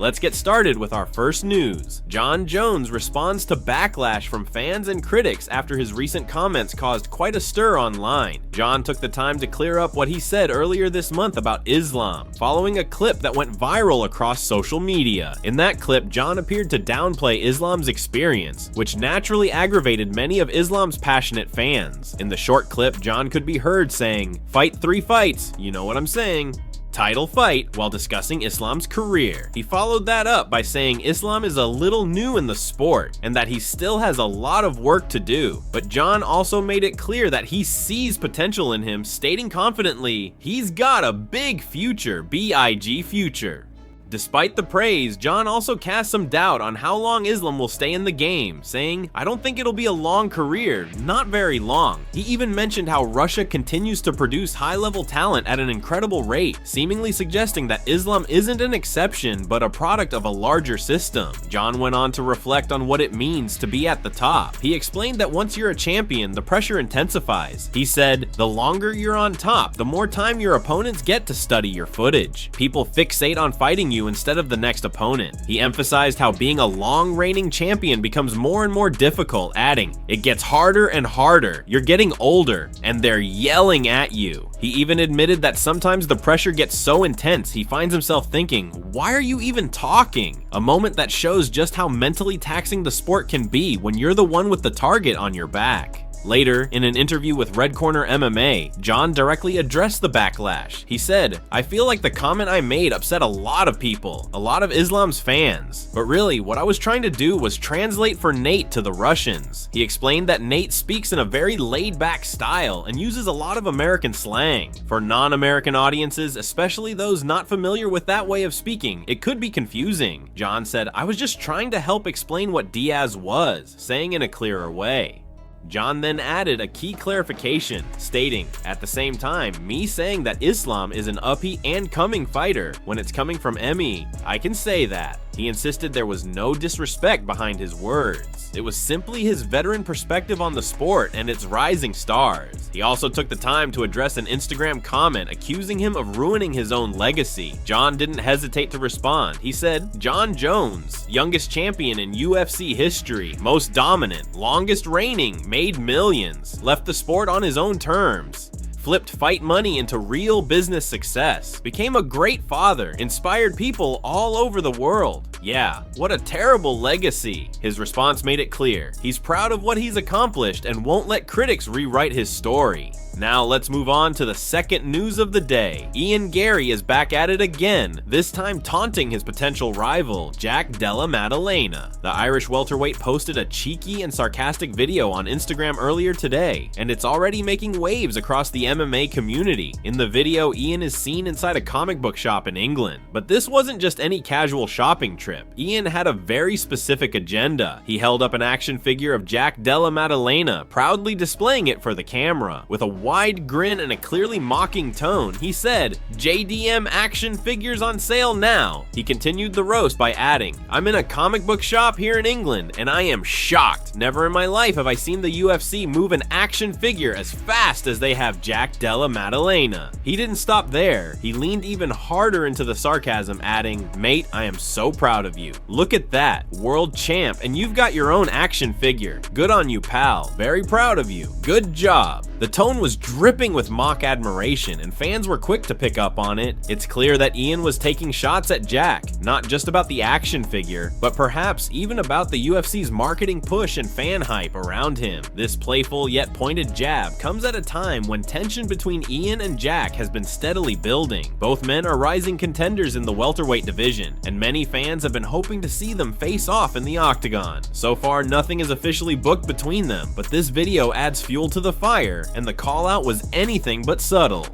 Let's get started with our first news. Jon Jones responds to backlash from fans and critics after his recent comments caused quite a stir online. Jon took the time to clear up what he said earlier this month about Islam, following a clip that went viral across social media. In that clip, Jon appeared to downplay Islam's experience, which naturally aggravated many of Islam's passionate fans. In the short clip, Jon could be heard saying, "Fight 3 fights, you know what I'm saying." Title fight while discussing Islam's career. He followed that up by saying Islam is a little new in the sport and that he still has a lot of work to do. But Jon also made it clear that he sees potential in him, stating confidently, "He's got a big future, big future." Despite the praise, Jon also cast some doubt on how long Islam will stay in the game, saying, "I don't think it'll be a long career, not very long." He even mentioned how Russia continues to produce high-level talent at an incredible rate, seemingly suggesting that Islam isn't an exception, but a product of a larger system. Jon went on to reflect on what it means to be at the top. He explained that once you're a champion, the pressure intensifies. He said, "The longer you're on top, the more time your opponents get to study your footage. People fixate on fighting you instead of the next opponent." He emphasized how being a long reigning champion becomes more and more difficult, adding, "It gets harder and harder. You're getting older, and they're yelling at you." He even admitted that sometimes the pressure gets so intense he finds himself thinking, "Why are you even talking?" A moment that shows just how mentally taxing the sport can be when you're the one with the target on your back. Later, in an interview with Red Corner MMA, Jon directly addressed the backlash. He said, "I feel like the comment I made upset a lot of people, a lot of Islam's fans. But really, what I was trying to do was translate for Nate to the Russians." He explained that Nate speaks in a very laid-back style and uses a lot of American slang. For non-American audiences, especially those not familiar with that way of speaking, it could be confusing. Jon said, "I was just trying to help explain what Diaz was, saying in a clearer way." Jon then added a key clarification, stating, "At the same time, me saying that Islam is an uppy and coming fighter, when it's coming from me, I can say that." He insisted there was no disrespect behind his words. It was simply his veteran perspective on the sport and its rising stars. He also took the time to address an Instagram comment accusing him of ruining his own legacy. Jon didn't hesitate to respond. He said, "Jon Jones, youngest champion in UFC history, most dominant, longest reigning, made millions, left the sport on his own terms, flipped fight money into real business success, became a great father, inspired people all over the world. Yeah, what a terrible legacy." His response made it clear. He's proud of what he's accomplished and won't let critics rewrite his story. Now let's move on to the second news of the day. Garry is back at it again, this time taunting his potential rival, Jack Della Maddalena. The Irish welterweight posted a cheeky and sarcastic video on Instagram earlier today, and it's already making waves across the MMA community. In the video, Ian is seen inside a comic book shop in England. But this wasn't just any casual shopping trip. Ian had a very specific agenda. He held up an action figure of Jack Della Maddalena, proudly displaying it for the camera. With a wide grin and a clearly mocking tone, he said, "JDM action figures on sale now." He continued the roast by adding, "I'm in a comic book shop here in England, and I am shocked. Never in my life have I seen the UFC move an action figure as fast as they have Jack Della Maddalena." He didn't stop there. He leaned even harder into the sarcasm, adding, "Mate, I am so proud of you. Look at that, world champ, and you've got your own action figure. Good on you, pal. Very proud of you. Good job." The tone was dripping with mock admiration, and fans were quick to pick up on it. It's clear that Ian was taking shots at Jack, not just about the action figure, but perhaps even about the UFC's marketing push and fan hype around him. This playful yet pointed jab comes at a time when tension between Ian and Jack has been steadily building. Both men are rising contenders in the welterweight division, and many fans have been hoping to see them face off in the octagon. So far, nothing is officially booked between them, but this video adds fuel to the fire, and the call out was anything but subtle.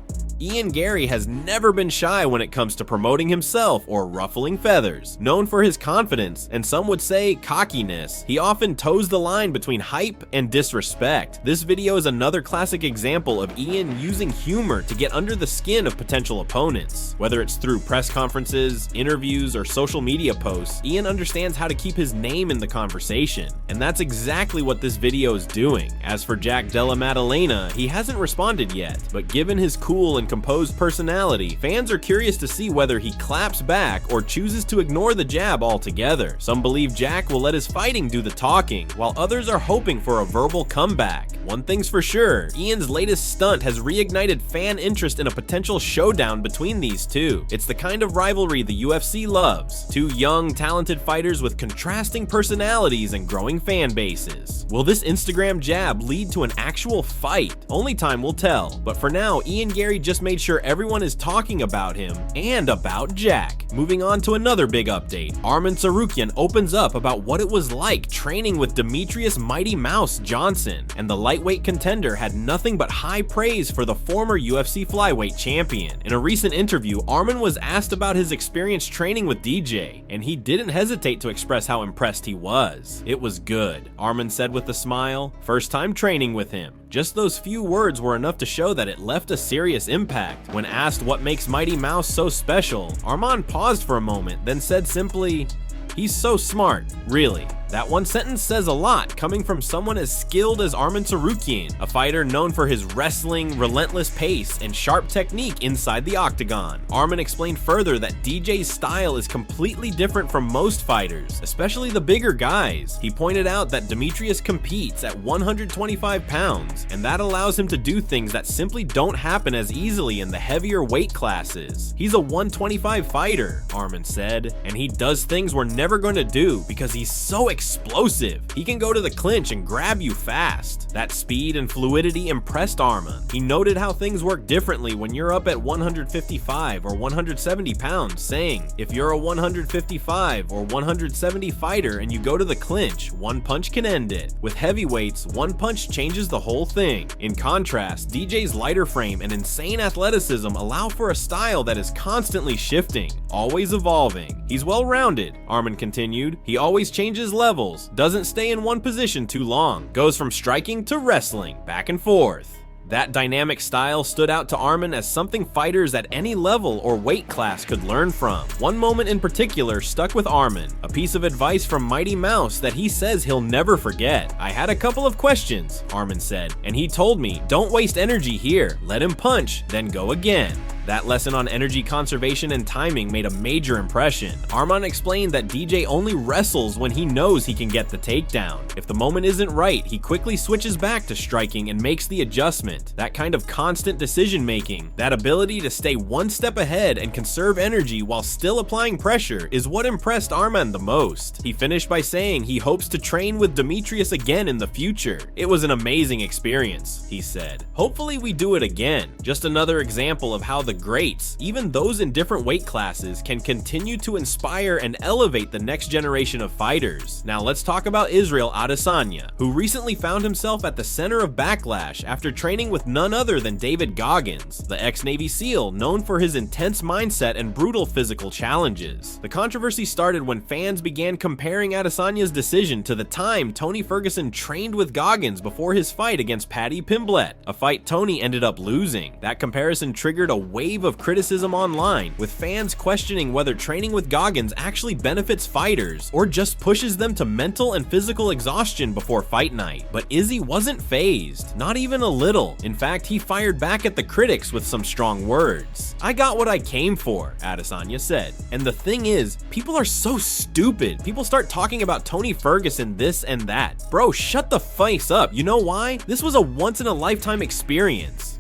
Garry has never been shy when it comes to promoting himself or ruffling feathers. Known for his confidence, and some would say cockiness, he often toes the line between hype and disrespect. This video is another classic example of Ian using humor to get under the skin of potential opponents. Whether it's through press conferences, interviews, or social media posts, Ian understands how to keep his name in the conversation. And that's exactly what this video is doing. As for Jack Della Maddalena, he hasn't responded yet, but given his cool and and composed personality, fans are curious to see whether he claps back or chooses to ignore the jab altogether. Some believe Jack will let his fighting do the talking, while others are hoping for a verbal comeback. One thing's for sure, Ian's latest stunt has reignited fan interest in a potential showdown between these two. It's the kind of rivalry the UFC loves. Two young, talented fighters with contrasting personalities and growing fan bases. Will this Instagram jab lead to an actual fight? Only time will tell. But for now, Ian Garry just made sure everyone is talking about him and about Jack. Moving on to another big update, Armen Serukian opens up about what it was like training with Demetrius Mighty Mouse Johnson, and the lightweight contender had nothing but high praise for the former UFC flyweight champion. In a recent interview, Armen was asked about his experience training with DJ, and he didn't hesitate to express how impressed he was. "It was good," Armen said with a smile. "First time training with him." Just those few words were enough to show that it left a serious impact. When asked what makes Mighty Mouse so special, Armen paused for a moment, then said simply, "He's so smart, really." That one sentence says a lot, coming from someone as skilled as Armen Serukian, a fighter known for his wrestling, relentless pace, and sharp technique inside the octagon. Armen explained further that DJ's style is completely different from most fighters, especially the bigger guys. He pointed out that Demetrius competes at 125 pounds, and that allows him to do things that simply don't happen as easily in the heavier weight classes. "He's a 125 fighter," Armen said, "and he does things we're never going to do because he's so explosive. He can go to the clinch and grab you fast." That speed and fluidity impressed Armen. He noted how things work differently when you're up at 155 or 170 pounds, saying, "If you're a 155 or 170 fighter and you go to the clinch, one punch can end it. With heavyweights, one punch changes the whole thing." In contrast, DJ's lighter frame and insane athleticism allow for a style that is constantly shifting, always evolving. "He's well-rounded," Armen continued. "He always changes levels, doesn't stay in one position too long, goes from striking to wrestling, back and forth." That dynamic style stood out to Armen as something fighters at any level or weight class could learn from. One moment in particular stuck with Armen, a piece of advice from Mighty Mouse that he says he'll never forget. "I had a couple of questions," Armen said, "and he told me, don't waste energy here, let him punch, then go again." That lesson on energy conservation and timing made a major impression. Armen explained that DJ only wrestles when he knows he can get the takedown. If the moment isn't right, he quickly switches back to striking and makes the adjustment. That kind of constant decision making, that ability to stay one step ahead and conserve energy while still applying pressure, is what impressed Armen the most. He finished by saying he hopes to train with Demetrius again in the future. "It was an amazing experience," he said. "Hopefully we do it again." Just another example of how the greats, even those in different weight classes, can continue to inspire and elevate the next generation of fighters. Now let's talk about Israel Adesanya, who recently found himself at the center of Backlash after training with none other than David Goggins, the ex-Navy SEAL known for his intense mindset and brutal physical challenges. The controversy started when fans began comparing Adesanya's decision to the time Tony Ferguson trained with Goggins before his fight against Paddy Pimblett, a fight Tony ended up losing. That comparison triggered a wave of criticism online, with fans questioning whether training with Goggins actually benefits fighters or just pushes them to mental and physical exhaustion before fight night. But Izzy wasn't fazed, not even a little. In fact, he fired back at the critics with some strong words. "I got what I came for," Adesanya said. "And the thing is, people are so stupid. People start talking about Tony Ferguson this and that. Bro, shut the face up. You know why? This was a once-in-a-lifetime experience."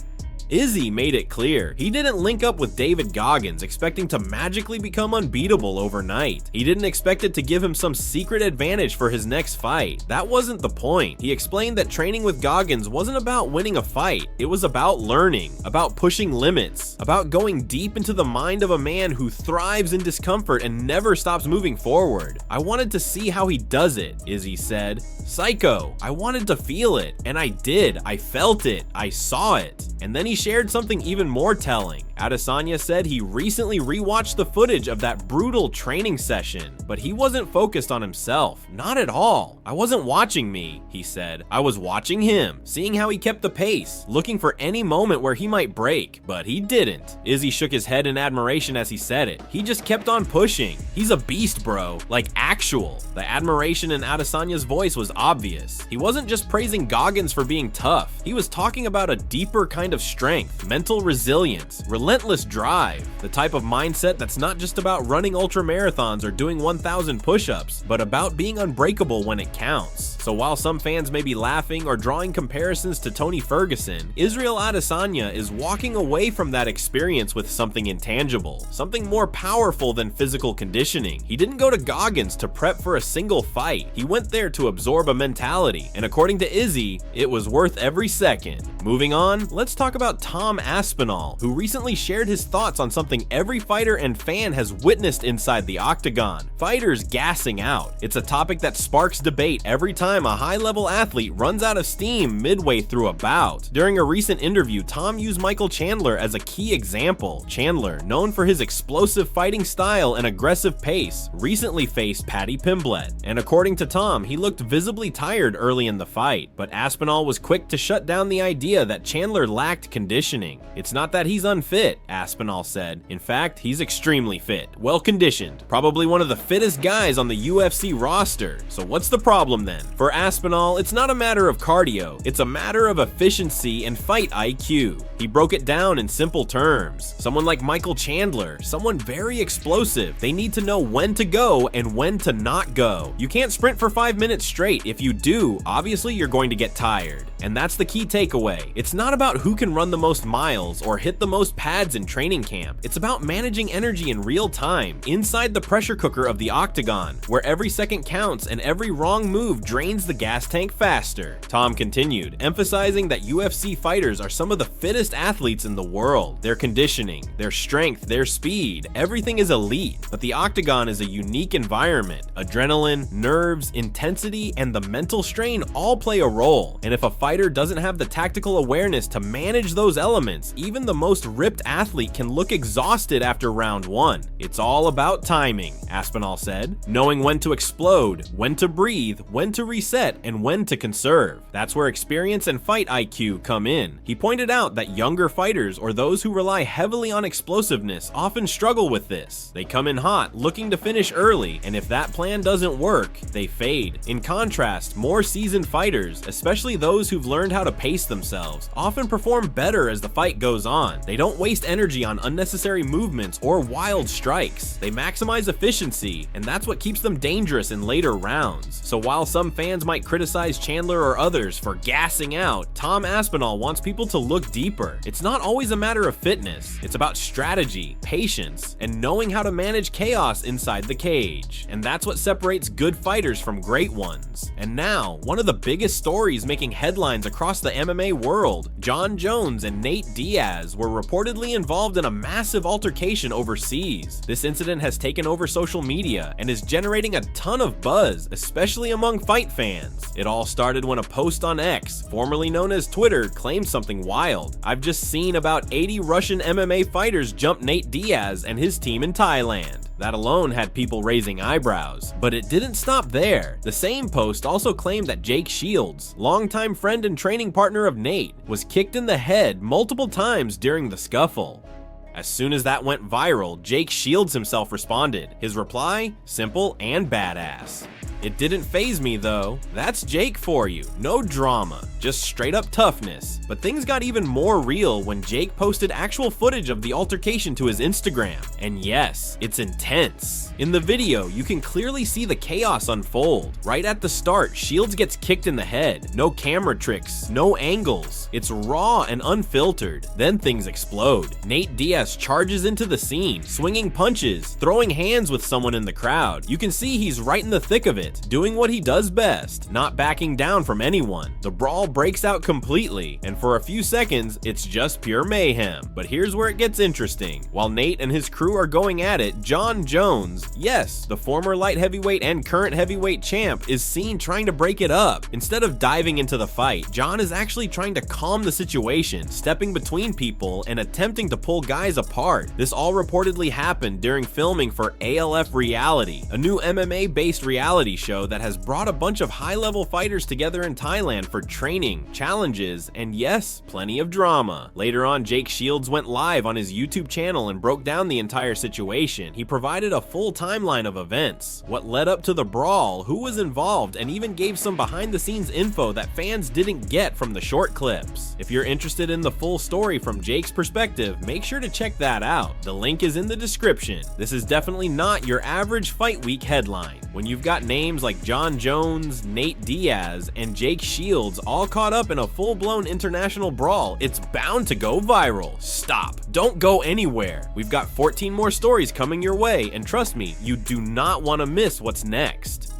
Izzy made it clear he didn't link up with David Goggins expecting to magically become unbeatable overnight. He didn't expect it to give him some secret advantage for his next fight. That wasn't the point. He explained that training with Goggins wasn't about winning a fight. It was about learning, about pushing limits, about going deep into the mind of a man who thrives in discomfort and never stops moving forward. "I wanted to see how he does it," Izzy said. "Psycho. I wanted to feel it, and I did. I felt it. I saw it." And then he shared something even more telling. Adesanya said he recently rewatched the footage of that brutal training session, but he wasn't focused on himself. Not at all. "I wasn't watching me," he said. "I was watching him, seeing how he kept the pace, looking for any moment where he might break, but he didn't." Izzy shook his head in admiration as he said it. "He just kept on pushing. He's a beast, bro. Like actual." The admiration in Adesanya's voice was obvious. He wasn't just praising Goggins for being tough. He was talking about a deeper kind of strength strength, mental resilience, relentless drive, the type of mindset that's not just about running ultra marathons or doing 1,000 push-ups, but about being unbreakable when it counts. So while some fans may be laughing or drawing comparisons to Tony Ferguson, Israel Adesanya is walking away from that experience with something intangible, something more powerful than physical conditioning. He didn't go to Goggins to prep for a single fight. He went there to absorb a mentality, and according to Izzy, it was worth every second. Moving on, let's talk about Tom Aspenol, who recently shared his thoughts on something every fighter and fan has witnessed inside the octagon: fighters gassing out. It's a topic that sparks debate every time a high-level athlete runs out of steam midway through a bout. During a recent interview, Tom used Michael Chandler as a key example. Chandler, known for his explosive fighting style and aggressive pace, recently faced Paddy Pimblett, and according to Tom, he looked visibly tired early in the fight, but Aspinall was quick to shut down the idea that Chandler lacked conditioning. It's not that he's unfit, Aspinall said. In fact, he's extremely fit, well-conditioned, probably one of the fittest guys on the UFC roster. So what's the problem then? For Aspinall, it's not a matter of cardio, it's a matter of efficiency and fight IQ. He broke it down in simple terms. Someone like Michael Chandler, someone very explosive, they need to know when to go and when to not go. You can't sprint for 5 minutes straight. If you do, obviously you're going to get tired. And that's the key takeaway. It's not about who can run the most miles or hit the most pads in training camp. It's about managing energy in real time, inside the pressure cooker of the octagon, where every second counts and every wrong move drains the gas tank faster. Tom continued, emphasizing that UFC fighters are some of the fittest athletes in the world. Their conditioning, their strength, their speed, everything is elite, but the octagon is a unique environment. Adrenaline, nerves, intensity, and the mental strain all play a role, and if a fighter doesn't have the tactical awareness to manage those elements, even the most ripped athlete can look exhausted after round 1. It's all about timing, Aspinall said, knowing when to explode, when to breathe, when to reset, and when to conserve. That's where experience and fight IQ come in. He pointed out that younger fighters or those who rely heavily on explosiveness often struggle with this. They come in hot, looking to finish early, and if that plan doesn't work, they fade. In contrast, more seasoned fighters, especially those who've learned how to pace themselves, often perform better as the fight goes on. They don't waste energy on unnecessary movements or wild strikes. They maximize efficiency, and that's what keeps them dangerous in later rounds. So while some fans might criticize Chandler or others for gassing out, Tom Aspinall wants people to look deeper. It's not always a matter of fitness. It's about strategy, patience, and knowing how to manage chaos inside the cage. And that's what separates good fighters from great ones. And now, one of the biggest stories making headlines across the MMA world, Jon Jones and Nate Diaz were reportedly involved in a massive altercation overseas. This incident has taken over social media and is generating a ton of buzz, especially among fight fans. It all started when a post on X, formerly known as Twitter, claimed something wild. I've just seen about 80 Russian MMA fighters jump Nate Diaz and his team in Thailand. That alone had people raising eyebrows. But it didn't stop there. The same post also claimed that Jake Shields, longtime friend and training partner of Nate, was kicked in the head multiple times during the scuffle. As soon as that went viral, Jake Shields himself responded. His reply? Simple and badass. It didn't faze me though. That's Jake for you. No drama, just straight up toughness. But things got even more real when Jake posted actual footage of the altercation to his Instagram. And yes, it's intense. In the video, you can clearly see the chaos unfold. Right at the start, Shields gets kicked in the head. No camera tricks, no angles. It's raw and unfiltered. Then things explode. Nate Diaz charges into the scene, swinging punches, throwing hands with someone in the crowd. You can see he's right in the thick of it, doing what he does best, not backing down from anyone. The brawl breaks out completely, and for a few seconds, it's just pure mayhem. But here's where it gets interesting. While Nate and his crew are going at it, Jon Jones, yes, the former light heavyweight and current heavyweight champ, is seen trying to break it up. Instead of diving into the fight, Jon is actually trying to calm the situation, stepping between people and attempting to pull guys apart. This all reportedly happened during filming for ALF Reality, a new MMA-based reality show that has brought a bunch of high-level fighters together in Thailand for training, challenges, and yes, plenty of drama. Later on, Jake Shields went live on his YouTube channel and broke down the entire situation. He provided a full timeline of events, what led up to the brawl, who was involved, and even gave some behind-the-scenes info that fans didn't get from the short clips. If you're interested in the full story from Jake's perspective, make sure to check that out. The link is in the description. This is definitely not your average fight week headline. When you've got names like Jon Jones, Nate Diaz, and Jake Shields all caught up in a full-blown international brawl, it's bound to go viral. Stop. Don't go anywhere. We've got 14 more stories coming your way, and trust me, you do not want to miss what's next.